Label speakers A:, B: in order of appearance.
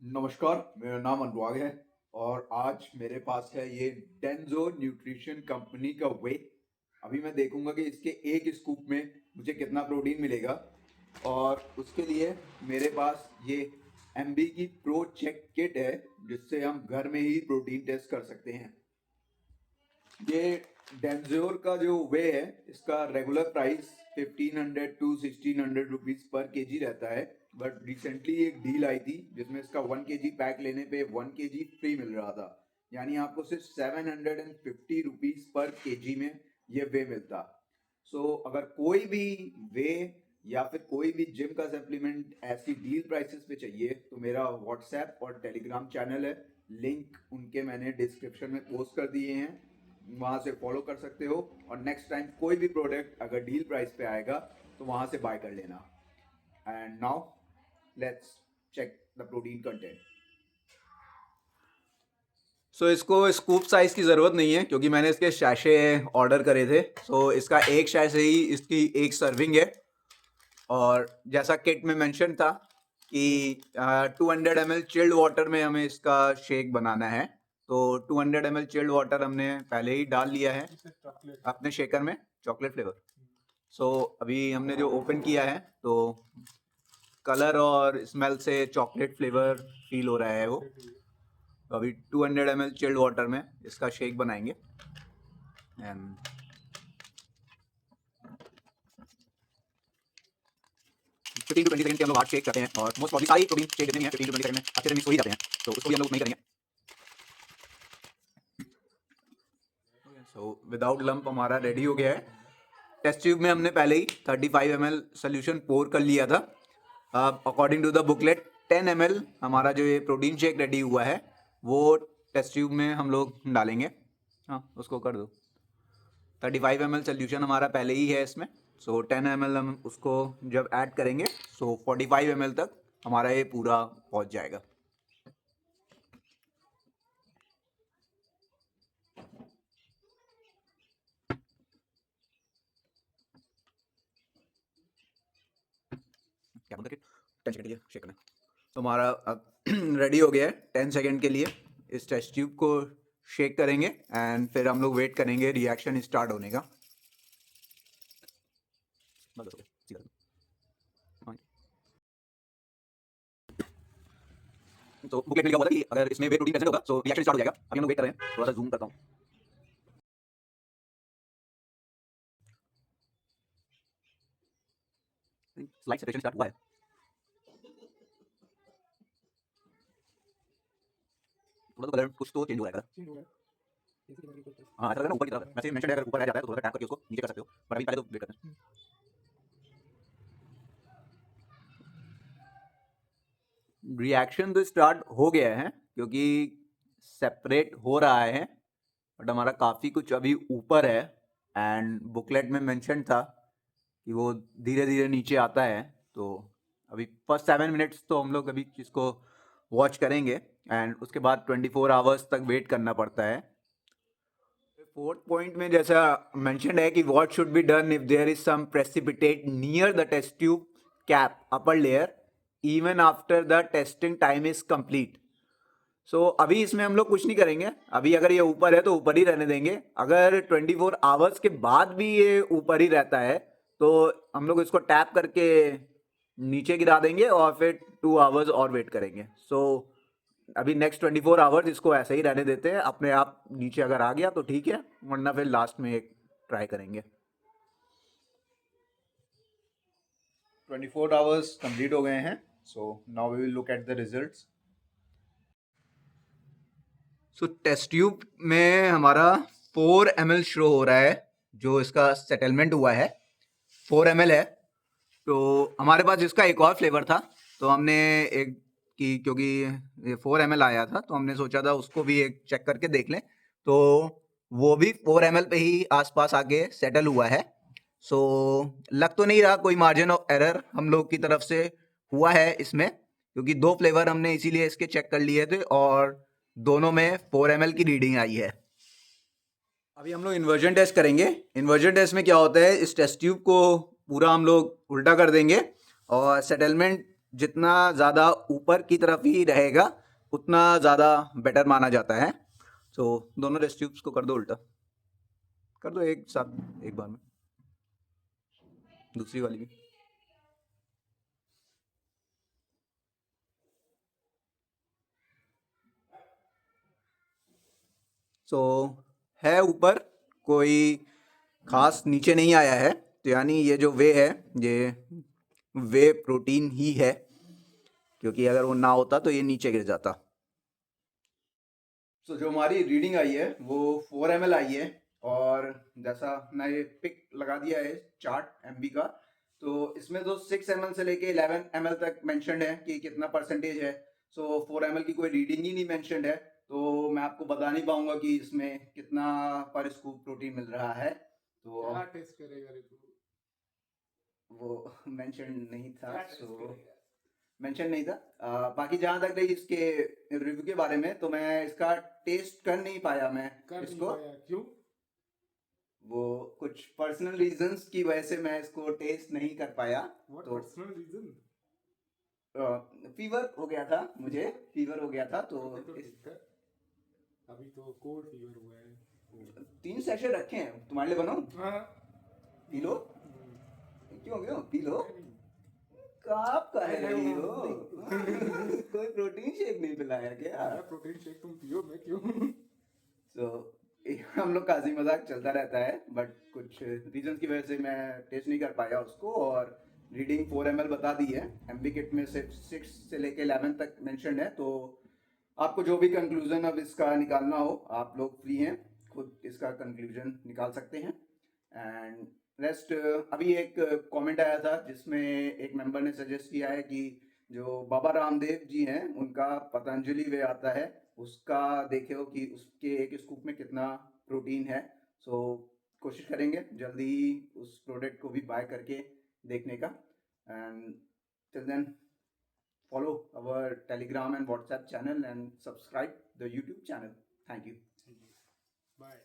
A: नमस्कार, मेरा नाम अनुराग है और आज मेरे पास है ये डेंजो न्यूट्रिशन कंपनी का वे। अभी मैं देखूंगा कि इसके एक स्कूप में मुझे कितना प्रोटीन मिलेगा और उसके लिए मेरे पास ये एमबी की प्रो चेक किट है जिससे हम घर में ही प्रोटीन टेस्ट कर सकते हैं। ये डेंजोर का जो वे है इसका regular price 1500 to 1600 rupees per KG रहता है, बट रिसेंटली एक डील आई थी जिसमें इसका 1 केजी पैक लेने पे 1 केजी फ्री मिल रहा था, यानी आपको सिर्फ 750 रुपीज पर केजी में ये वे मिलता। सो अगर कोई भी वे या फिर कोई भी जिम का सप्लीमेंट ऐसी डील प्राइसेस पे चाहिए तो मेरा व्हाट्सएप और टेलीग्राम चैनल है, लिंक उनके मैंने डिस्क्रिप्शन में पोस्ट कर दिए हैं, वहां से फॉलो कर सकते हो और नेक्स्ट टाइम कोई भी प्रोडक्ट अगर डील प्राइस पे आएगा तो वहां से बाय कर लेना। And now let's check the protein content. So इसको स्कूप साइज की ज़रूरत नहीं है क्योंकि मैंने इसके शैशे ऑर्डर करे थे। सो इसका एक शैशे ही इसकी एक सर्विंग है और जैसा किट में मेंशन था कि 200 ml चिल्ड वाटर में हमें इसका शेक बनाना है। तो 200 ml चिल्ड वाटर हमने पहले ही डाल लिया है अपने शेकर में, चॉकलेट फ्लेवर। सो अभी हमने जो ओपन किया है तो कलर और स्मेल से चॉकलेट फ्लेवर फील हो रहा है वो। तो अभी 200 ml चिल्ड वाटर में इसका शेक बनाएंगे एंड 15 टू 20 सेकंड के हम लोग हार्ड शेक करते हैं और मोस्ट प्रॉब्ली सारी प्रोटीन शेक जितने भी हैं 15 टू 20 सेकंड में अच्छे से मिक्स हो ही जाते हैं, तो उसको भी हम लोग नहीं करेंगे। सो विदाउट लंप हमारा रेडी हो गया है। टेस्ट ट्यूब में हमने पहले ही 35 ml सोल्यूशन पोर कर लिया था। According to the booklet 10 ml हमारा जो ये प्रोटीन शेक रेडी हुआ है वो टेस्ट ट्यूब में हम लोग डालेंगे। हाँ, उसको कर दो। 35 ml सोल्यूशन हमारा पहले ही है इसमें। सो 10 ml हम उसको जब ऐड करेंगे सो 45 ml तक हमारा ये पूरा पहुंच जाएगा। क्या बोलते हैं 10 सेकंड के लिए शेक करना। तो हमारा अब रेडी हो गया है 10 सेकंड के लिए। इस टेस्ट ट्यूब को शेक करेंगे एंड फिर हम लोग वेट करेंगे रिएक्शन स्टार्ट होने का। तो बुकलेट में लिखा हुआ था कि अगर इसमें वे प्रोटीन प्रेजेंट होगा तो रिएक्शन स्टार्ट हो जाएगा। अभी हम लोग वेट कर रहे हैं, थोड़ा सा जूम करता हूँ। स्लाइड सेपरेशन स्टार्ट हुआ है। थोड़ा तो कलर कुछ तो चेंज हो रहा है। हाँ, ऐसा लग रहा है ना ऊपर की तरफ है। वैसे मेंशन है अगर ऊपर रह जाता है तो थोड़ा सा टैप करके उसको नीचे कर सकते हो, पर अभी पहले तो वेट करते हैं। रिएक्शन तो स्टार्ट हो गया है क्योंकि सेपरेट हो रहा है, बट हमारा काफ़ी कुछ अभी ऊपर है एंड बुकलेट में मेंशन था कि वो धीरे धीरे नीचे आता है। तो अभी फर्स्ट 7 मिनट्स तो हम लोग अभी इसको वॉच करेंगे एंड उसके बाद 24 आवर्स तक वेट करना पड़ता है। फोर्थ पॉइंट में जैसा मेंशन है कि what should be done if there is some precipitate near the test tube cap upper layer even after the testing time is complete. So अभी इसमें हम लोग कुछ नहीं करेंगे। अभी अगर ये ऊपर है तो ऊपर ही रहने देंगे। अगर 24 आवर्स के बाद भी ये ऊपर ही रहता है तो हम लोग इसको टैप करके नीचे गिरा देंगे और फिर 2 आवर्स और वेट करेंगे। सो अभी नेक्स्ट 24 आवर्स इसको ऐसे ही रहने देते हैं। अपने आप नीचे अगर आ गया तो ठीक है, वरना फिर लास्ट में एक ट्राई करेंगे। 24 आवर्स कंप्लीट हो गए हैं। So now we will look at the results. So test tube में हमारा 4 ml शो हो रहा है, जो इसका सेटलमेंट हुआ है 4 ml है। तो हमारे पास इसका एक और फ्लेवर था तो हमने एक कि क्योंकि ये 4 ml आया था तो हमने सोचा था उसको भी एक चेक करके देख लें। तो वो भी 4 ml पे ही आसपास आके सेटल हुआ है। सो लग तो नहीं रहा कोई मार्जिन ऑफ एरर हम लोग की तरफ से हुआ है इसमें, क्योंकि 2 फ्लेवर हमने इसीलिए इसके चेक कर लिए थे और दोनों में 4 ml की रीडिंग आई है। अभी हम लोग इन्वर्जन टेस्ट करेंगे। इन्वर्जन टेस्ट में क्या होता है, इस टेस्ट ट्यूब को पूरा हम लोग उल्टा कर देंगे और सेटलमेंट जितना ज़्यादा ऊपर की तरफ ही रहेगा उतना ज़्यादा बेटर माना जाता है। तो दोनों टेस्ट ट्यूब्स को कर दो उल्टा, कर दो एक साथ एक बार में, दूसरी वाली भी। सो है ऊपर, कोई खास नीचे नहीं आया है, तो यानी ये जो वे है ये वे प्रोटीन ही है, क्योंकि अगर वो ना होता तो ये नीचे गिर जाता। सो जो हमारी रीडिंग आई है वो 4 ml आई है, और जैसा मैं ये पिक लगा दिया है चार्ट एमबी का, तो इसमें तो 6 ml से लेके 11 ml तक मेंशन्ड है कि कितना परसेंटेज है। सो 4 ml की कोई रीडिंग ही नहीं मेंशन्ड है, तो मैं आपको बता नहीं पाऊंगा कि इसमें कितना पर स्कूप प्रोटीन मिल रहा है। तो
B: क्या टेस्ट करेगा रे तू?
A: वो मेंशन नहीं था,
B: क्या टेस्ट
A: सो
B: करेगा?
A: मेंशन नहीं था। बाकी जहां तक रही इसके रिव्यू के बारे में, तो मैं इसका टेस्ट कर नहीं पाया मैं
B: कर नहीं
A: इसको।
B: पाया क्यों?
A: वो कुछ पर्सनल रीजंस की वजह से मैं इसको टेस्ट नहीं कर पाया।
B: व्हाट
A: तो
B: पर्सनल रीजन?
A: फीवर हो गया था, मुझे फीवर हो गया था, तो
B: अभी तो
A: इस
B: ठीक है, अभी तो कोल्ड फीवर हुआ है।
A: 3 सेशन रखे हैं तुम्हारे लिए, बनाऊं?
B: हाँ।
A: P low. क्यों क्यों पी लो।
B: नहीं, नहीं।
A: आप कह
B: नहीं,
A: रही
B: नहीं,
A: हो?
B: नहीं।
A: कोई प्रोटीन शेक नहीं पिलाया क्या?
B: मेरा प्रोटीन शेक तुम पियो, मैं क्यों?
A: तो हम लोग का हंसी मजाक चलता रहता है, बट कुछ रीजन की वजह से मैं टेस्ट नहीं कर पाया उसको। और रीडिंग 4 ml बता दी है, एमबी किट में सिर्फ 6 से लेके 11 तक मेंशन्ड है। तो आपको जो भी कंक्लूजन अब इसका निकालना हो, आप लोग फ्री हैं, खुद इसका कंक्लूजन निकाल सकते हैं। एंड रेस्ट, अभी एक कमेंट आया था जिसमें एक मेंबर ने सजेस्ट किया है कि जो बाबा रामदेव जी हैं उनका पतंजलि वे आता है, उसका देखो कि उसके एक स्कूप में कितना प्रोटीन है। सो कोशिश करेंगे जल्दी ही उस प्रोडक्ट को भी बाय करके देखने का। And till then follow our Telegram and WhatsApp channel and subscribe the YouTube channel. Thank you.
B: Bye.